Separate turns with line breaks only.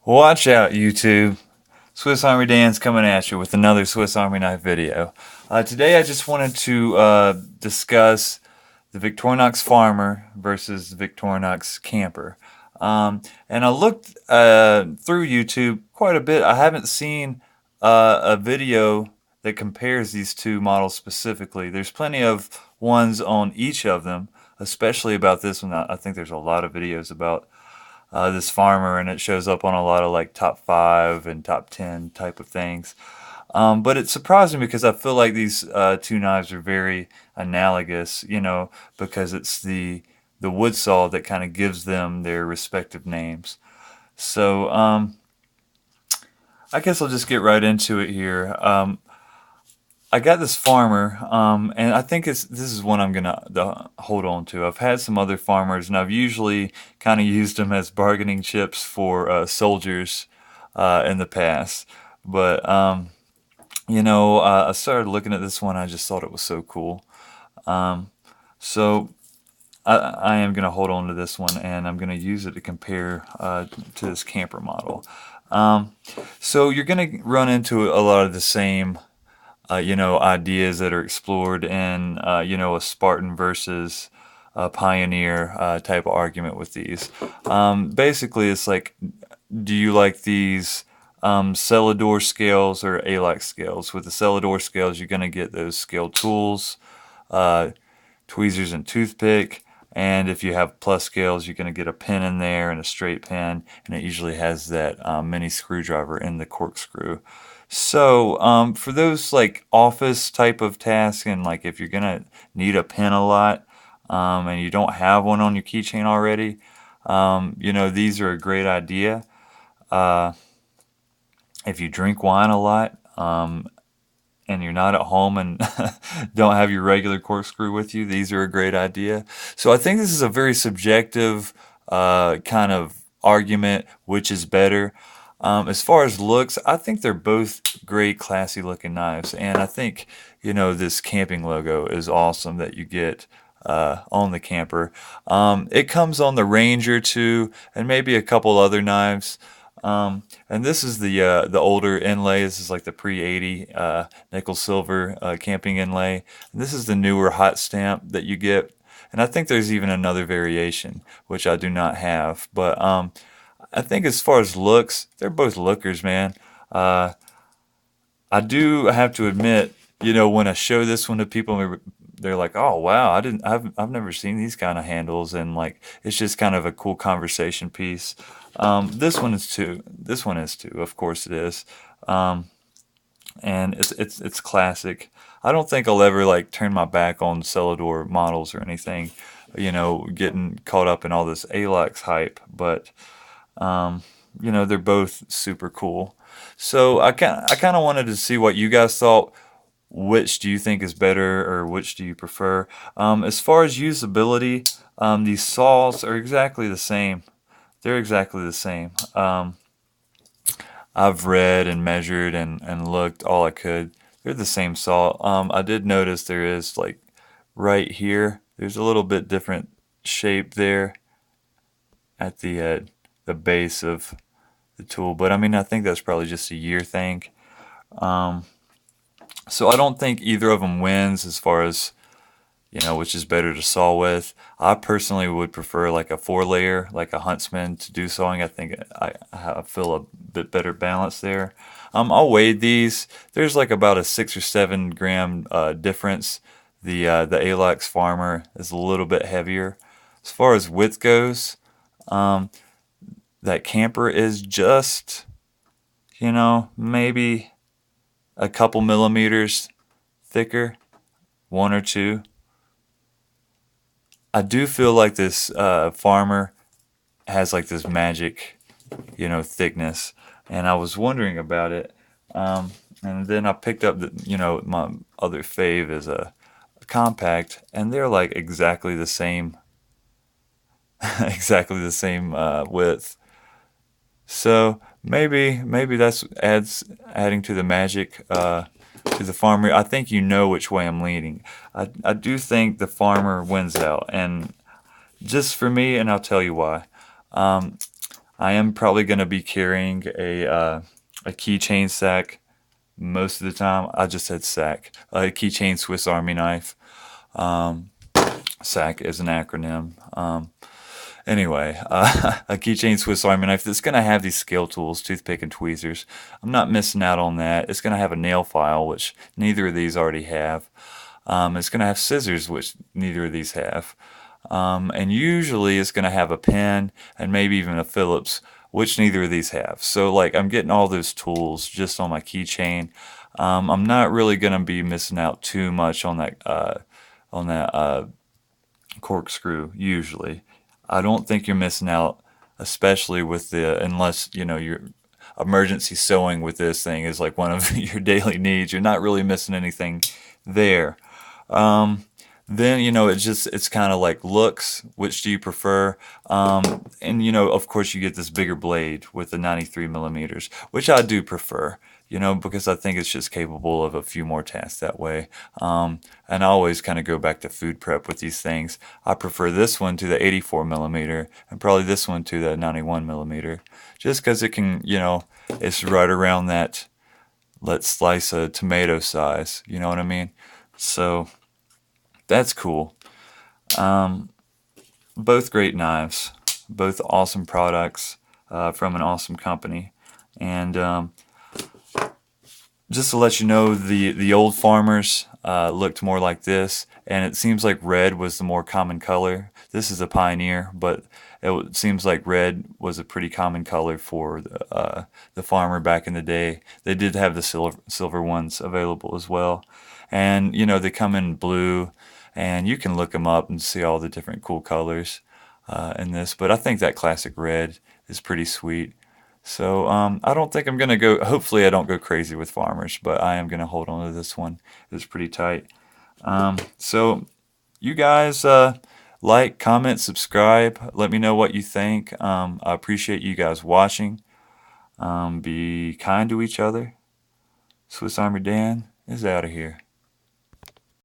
Watch out, YouTube. Swiss Army Dan's coming at you with another Swiss Army knife video. Today I just wanted to discuss the Victorinox Farmer versus the Victorinox Camper. And I looked through YouTube quite a bit. I haven't seen a video that compares these two models specifically. There's plenty of ones on each of them, especially about this one. I think there's a lot of videos about this farmer, and it shows up on a lot of like top 5 and top 10 type of things. But it's surprising because I feel like these two knives are very analogous, because it's the wood saw that kind of gives them their respective names. So I guess I'll just get right into it here. I got this farmer, and I think this is one I'm gonna hold on to. I've had some other farmers, and I've usually kind of used them as bargaining chips for soldiers in the past. But I started looking at this one. I just thought it was so cool. So I am gonna hold on to this one, and I'm gonna use it to compare to this camper model. So you're gonna run into a lot of the same ideas that are explored in, a Spartan versus a Pioneer type of argument with these. Basically, it's like, do you like these Celador scales or ALAC scales? With the Celador scales, you're going to get those scale tools, tweezers and toothpick. And if you have plus scales, you're going to get a pin in there and a straight pin, and it usually has that mini screwdriver in the corkscrew. So for those like office type of tasks, and like if you're gonna need a pen a lot, and you don't have one on your keychain already, these are a great idea. If you drink wine a lot, and you're not at home and don't have your regular corkscrew with you, these are a great idea. So I think this is a very subjective kind of argument, which is better. As far as looks, I think they're both great, classy looking knives. And I think, this camping logo is awesome that you get on the camper. It comes on the Ranger too, and maybe a couple other knives. And this is the older inlay. This is like the pre-80 nickel silver camping inlay. And this is the newer hot stamp that you get. And I think there's even another variation, which I do not have. But I think as far as looks, they're both lookers, man. I do have to admit, when I show this one to people, they're like, "Oh wow, I've never seen these kind of handles," and like it's just kind of a cool conversation piece. This one is too. This one is too. Of course it is. And it's classic. I don't think I'll ever like turn my back on Celador models or anything, getting caught up in all this ALAX hype, but they're both super cool. So I kind of wanted to see what you guys thought. Which do you think is better, or which do you prefer? As far as usability, these saws are exactly the same. They're exactly the same. I've read and measured and looked all I could. They're the same saw. I did notice there is like right here, there's a little bit different shape there at the base of the tool, but I mean I think that's probably just a year thing. So I don't think either of them wins as far as which is better to saw with. I personally would prefer like a 4-layer, like a Huntsman, to do sawing. I think I feel a bit better balance there. I'll weigh these. There's like about a 6 or 7 gram difference. The ALAX Farmer is a little bit heavier. As far as width goes, that camper is just, maybe a couple millimeters thicker, 1 or 2. I do feel like this farmer has like this magic, thickness, and I was wondering about it. And then I picked up my other fave is a compact, and they're like exactly the same, exactly the same width. So maybe that's adding to the magic to the farmer. I think which way I'm leaning. I do think the farmer wins out, and just for me, and I'll tell you why. I'm I am probably going to be carrying a keychain sack most of the time. I just said sack. A keychain Swiss Army knife. Um, SAC is an acronym. Anyway, a keychain Swiss Army knife that's going to have these scale tools, toothpick and tweezers. I'm not missing out on that. It's going to have a nail file, which neither of these already have. It's going to have scissors, which neither of these have. And usually it's going to have a pen and maybe even a Phillips, which neither of these have. So like I'm getting all those tools just on my keychain. I'm not really going to be missing out too much on that corkscrew usually. I don't think you're missing out, especially with unless your emergency sewing with this thing is like one of your daily needs. You're not really missing anything there. Um, then it's kind of like looks. Which do you prefer? And of course you get this bigger blade with the 93 millimeters, which I do prefer. Because I think it's just capable of a few more tasks that way. And I always kind of go back to food prep with these things. I prefer this one to the 84 millimeter and probably this one to the 91 millimeter, just because it can, it's right around that let's slice a tomato size. You know what I mean? So that's cool. Um, both great knives, both awesome products from an awesome company. And just to let you know, the old farmers looked more like this, and it seems like red was the more common color. This is a Pioneer, but it seems like red was a pretty common color for the farmer back in the day. They did have the silver ones available as well, and they come in blue, and you can look them up and see all the different cool colors in this. But I think that classic red is pretty sweet. So I don't think I'm gonna go. Hopefully, I don't go crazy with farmers, but I am gonna hold on to this one. It's pretty tight. So you guys like, comment, subscribe. Let me know what you think. I appreciate you guys watching. Be kind to each other. Swiss Army Dan is out of here.